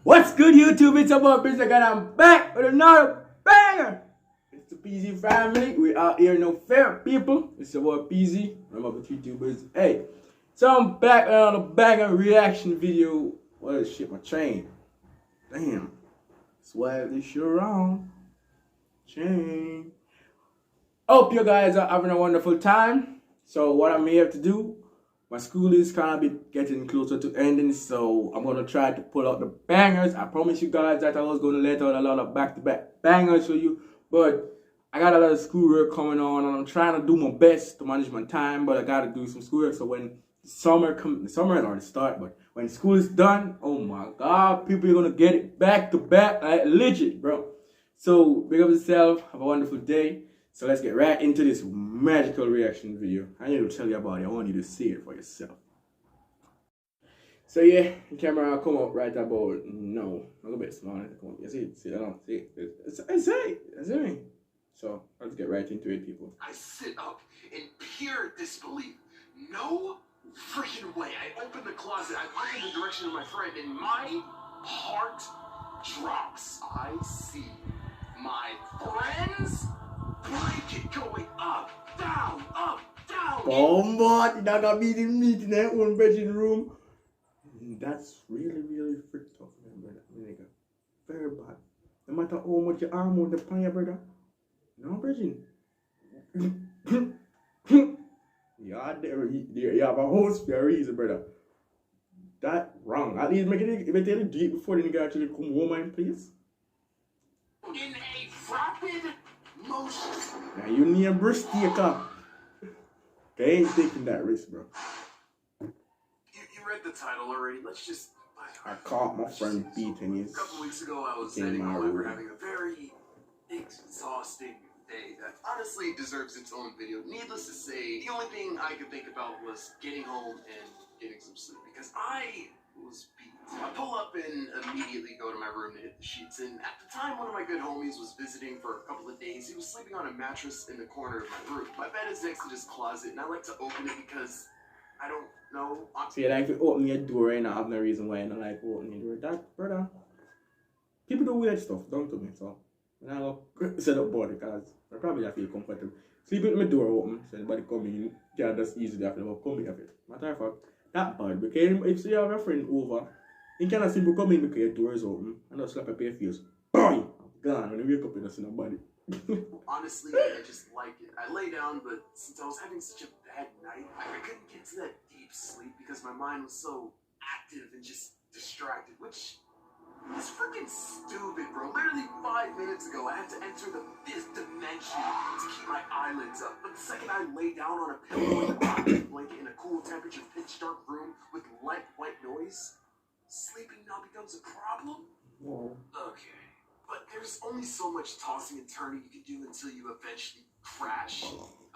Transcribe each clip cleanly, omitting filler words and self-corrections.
What's good, YouTube? It's your boy Prince and I'm back with another banger. It's the PZ family. We out here, no fair people. It's your boy PZ. I'm up with YouTubers. Hey, so I'm back on a banger reaction video. What is shit? My train. Damn. Swag this shit around. Chain. Hope you guys are having a wonderful time. So what I'm here to do, my school is kind of getting closer to ending, so I'm gonna try to pull out the bangers. I promise you guys that I was gonna let out a lot of back-to-back bangers for you, but I got a lot of schoolwork coming on, and I'm trying to do my best to manage my time. But I gotta do some schoolwork. So when the summer had already started, but when school is done, oh my God, people are gonna get it back to back, like legit, bro. So big up yourself. Have a wonderful day. So let's get right into this magical reaction video. I need to tell you about it. I want you to see it for yourself. So yeah, the camera will come up right about no, a little bit smaller. You see, I don't see it. It's me. So let's get right into it, people. I sit up in pure disbelief. No freaking way. I open the closet. I look in the direction of my friend, and my heart drops. I see my friend's blanket going up, down, up, down. Bombard, you not gonna be the meat in that one bedroom room. That's really freaked out, man, brother. Nigga. Very bad. No matter how much your arm on the pan, brother. No, Bridget. You have a host for a reason, brother. That wrong. At least make it tell you deep before the nigga actually come home, man, please. In a rapid motion. Now you need a brush taker. They ain't taking that risk, bro. You read the title already. Let's just. I caught my friend beating his. A couple weeks ago, I was heading home after having a very exhausting day that honestly deserves its own video. Needless to say, the only thing I could think about was getting home and getting some sleep because I was beat. I pull up and immediately go to my room to hit the sheets, and at the time one of my good homies was visiting for a couple of days. He was sleeping on a mattress in the corner of my room. My bed is next to this closet, and I like to open it because I don't know. See, like if you open your door and I have no reason why I don't like opening your door. That, brother, people do weird stuff, don't to me, so I don't set up board because I probably feel comfortable. Sleep with my door open, so anybody come in, can't just easily have to come in of it. Matter of fact, that bad, because if you have a friend over, you cannot simply come in because your door is open and just slap up your face. Boing! Gone. When you wake up, you don't see nobody. Honestly, I just like it. I lay down, but since I was having such a bad night, I couldn't get to that deep sleep because my mind was so active and just distracted, which is freaking stupid, bro. Literally 5 minutes ago, I had to enter the fifth dimension to keep my eyelids up. But the second I lay down on a pillow with a blanket in a cool temperature, pitch dark room with light white noise, sleeping now becomes a problem? Whoa. Okay. But there's only so much tossing and turning you can do until you eventually crash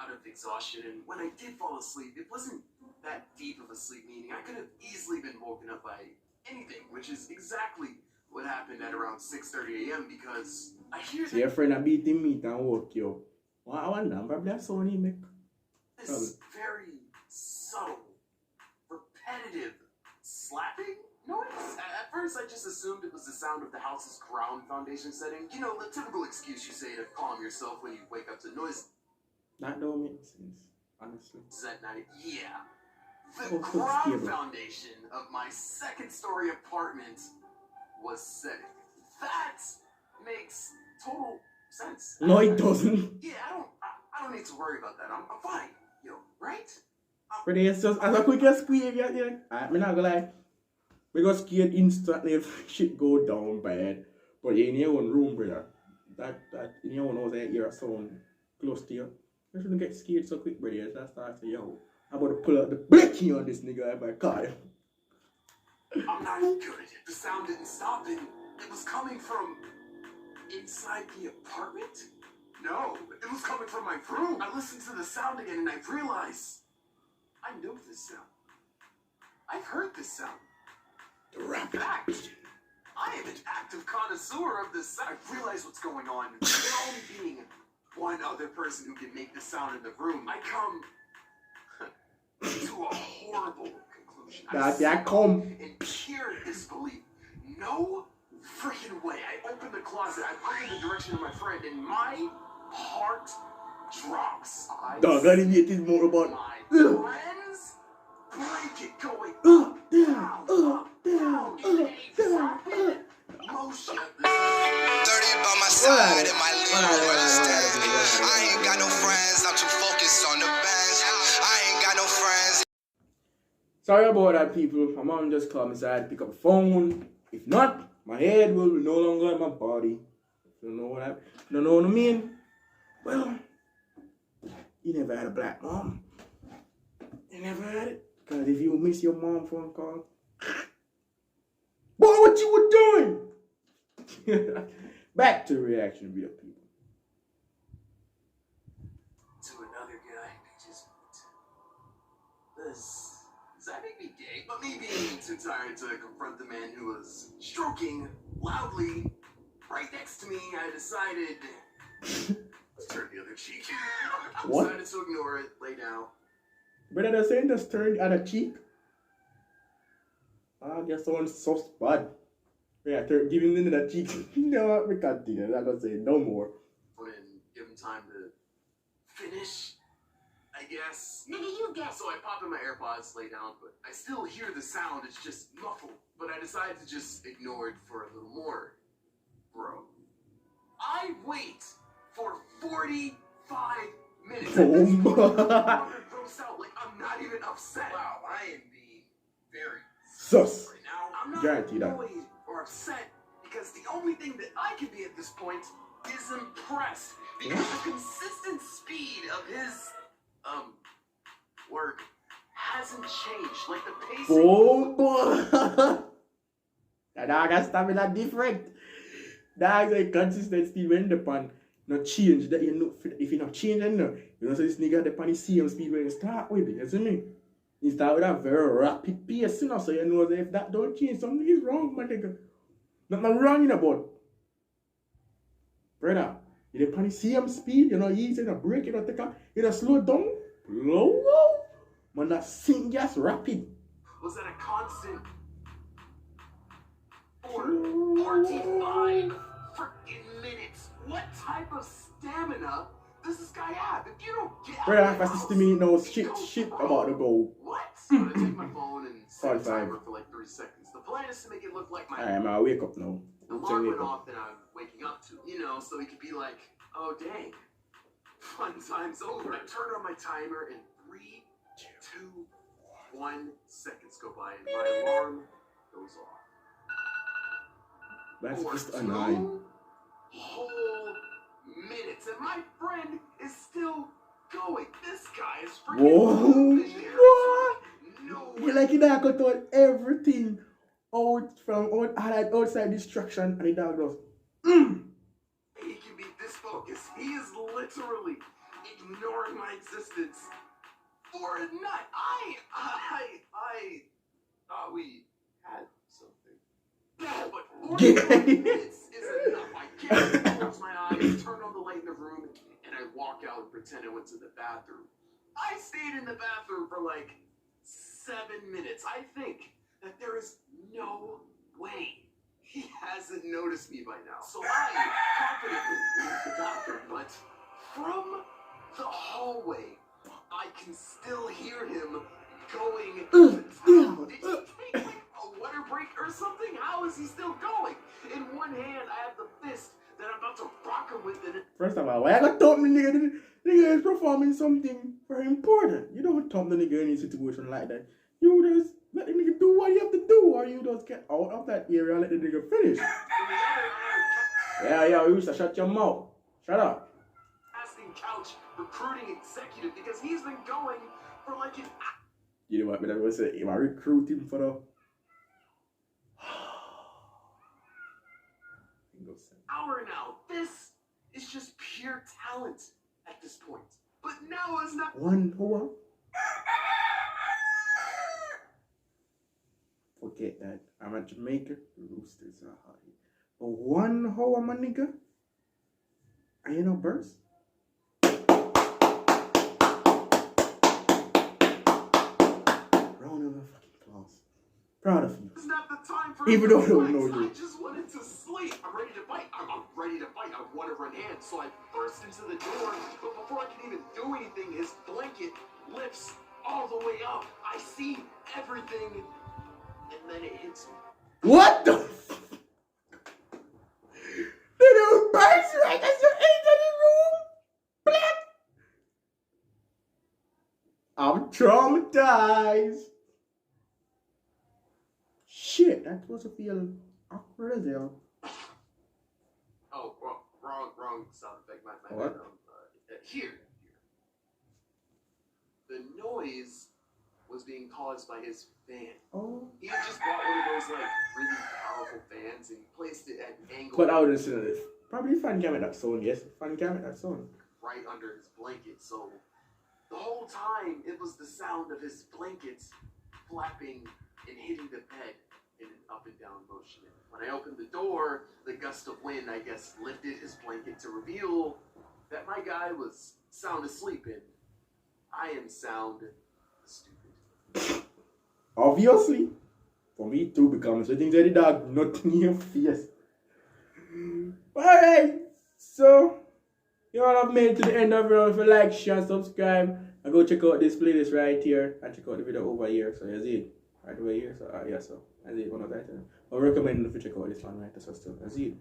out of exhaustion. And when I did fall asleep, it wasn't that deep of a sleep, meaning I could have easily been woken up by anything, which is exactly what happened at around 6:30 a.m. because I hear so your friend a beating meat and woke you. Well, I wonder, probably that's how he make. this very subtle, repetitive slapping noise. At first, I just assumed it was the sound of the house's ground foundation setting. You know, the typical excuse you say to calm yourself when you wake up to noise. That don't make sense, honestly. At night, yeah. The ground foundation of my second-story apartment was setting. That makes total sense. No, it doesn't. Yeah, I don't need to worry about that. I'm fine, you know, right? But it's just as a quick as squeeze, yeah. I'm not gonna lie. We got scared instantly if shit go down bad. But in your own room, brother, that in your own house, you hear a sound close to you. You shouldn't get scared so quick, brother. That's start to yo. I'm about to pull out the blicky on this nigga by car. I'm not good. The sound didn't stop, and it was coming from inside the apartment? No, it was coming from my room. I listened to the sound again, and I realized I know this sound. I've heard this sound. The rapid fact, I am an active connoisseur of this sound. I realize what's going on. There only being one other person who can make this sound in the room. I come to a horrible conclusion. That come in pure disbelief. No closet. I point in the direction of my friend, and my heart drops. Dog, I didn't get this more about my friends break it going up, down, rapid motion. 30 by my side and my little stand. I ain't got no friends, I'm too focused on the bench. I ain't got no friends. Sorry about that, people. My mom just called me, so I had to pick up the phone. If not, my head will be no longer in my body. You know what I mean? Well, you never had a black mom. You never had it. Because if you miss your mom phone call, boy, what you were doing? Back to the reaction video, people. To another guy, just does that make me gay? But me being too tired to confront the man who was stroking loudly right next to me, I decided to turn the other cheek. What? Decided to ignore it, lay down. But they're saying just turn the other cheek. I guess someone's so bad. Yeah, give him the other cheek. You know what? We can't do that. I'm not gonna say no more. And give him time to finish, I guess. Nigga, you guess. So I pop in my AirPods, lay down, but I still hear the sound. It's just muffled. But I decided to just ignore it for a little more. Bro, I wait for 45 minutes. Oh At this point, my. I'm gross out. Like, I'm not even upset. Wow, I am being very Sus. right now. I'm not Guarantee that. annoyed or upset because the only thing that I can be at this point is impressed because the consistent speed of his work hasn't changed. Like the pacing. Oh boy. That dog has stamina different. Dog's a consistent speed when the pan not change. That you know, if you not change, you know so this nigga the pan is same speed when you start with it. You see me? You start with a very rapid pace, you know, so you know that if that don't change, something is wrong, my nigga. Nothing wrong in about. Brother, you the pan is same speed, you know, easy, you know, break it or take a, you know, slow down, low, man, that sing gas rapid. Was that a constant 45 freaking minutes? What type of stamina does this guy have? If you don't get out Brother, of if the I house, see me know shit go about the goal. What? I'm gonna take my phone and set a 45. timer for like 3 seconds. The plan is to make it look like my Alright, man, wake up now. alarm went off that I'm waking up to. You know, so he could be like, oh dang, fun time's over. I turn on my timer and 3, 2, 1 seconds go by and my alarm goes off. That's For just 2 annoying. whole minutes, and my friend is still going. This guy is freaking Whoa, visionary. what? No You like it dog cut out everything out from outside distraction and the dog goes, He can be this focused. He is literally ignoring my existence for a nut. I thought we had something. Yeah, but 45 minutes is enough. I can't close my eyes, turn on the light in the room, and I walk out and pretend I went to the bathroom. I stayed in the bathroom for like 7 minutes. I think that there is no way he hasn't noticed me by now. So I confidently leave the bathroom, but from the hallway, I can still hear him going to town. Did he take like a water break or something? How is he still going? In one hand, I have the fist that I'm about to rock him with it. first of all, why I got thump the nigga? The nigga is performing something very important. You don't thump the nigga in any situation like that. You just let the nigga do what you have to do, or you just get out of that area and let the nigga finish. Yeah, you used to shut your mouth. Shut up. Asking couch recruiting executive because he's been going for like an You know what, man? I was saying, if I recruit him for the hour now. This is just pure talent at this point. But now is not. 1 hour. Forget that. I'm at Jamaica. The roosters are hot. But 1 hour, my nigga. Ain't no burst. Round of fucking applause. Proud of you. It's not the time for Even though I don't flex. know you. I just wanted to sleep. I'm ready to fight. I'm I'm ready to fight. I want to run hands. So I burst into the door, but before I can even do anything, his blanket lifts all the way up. I see everything, and then it hits me. What the? The dude burns right as you enter the room. Black. I'm traumatized. Shit, that supposed to feel awkward as hell. Oh, wrong sound effect. My What? Here. The noise was being caused by his fan. Oh. He had just bought one of those like really powerful fans and he placed it at an angle. But I would listen to this. Probably fan cam at that sound, yes. Fan cam at that sound. Right under his blanket. So the whole time it was the sound of his blankets flapping and hitting the bed in an up and down motion. When I opened the door, the gust of wind, I guess, lifted his blanket to reveal that my guy was sound asleep and I am sound stupid. Obviously. For me too, because the things that the dog nothing in your face. Alright. So you all have made it to the end of it. If you like, share, subscribe, and go check out this playlist right here and check out the video over here. So you see it right over here. So yeah, so I see it one of that. I recommend if you check out this one right. So still I see it.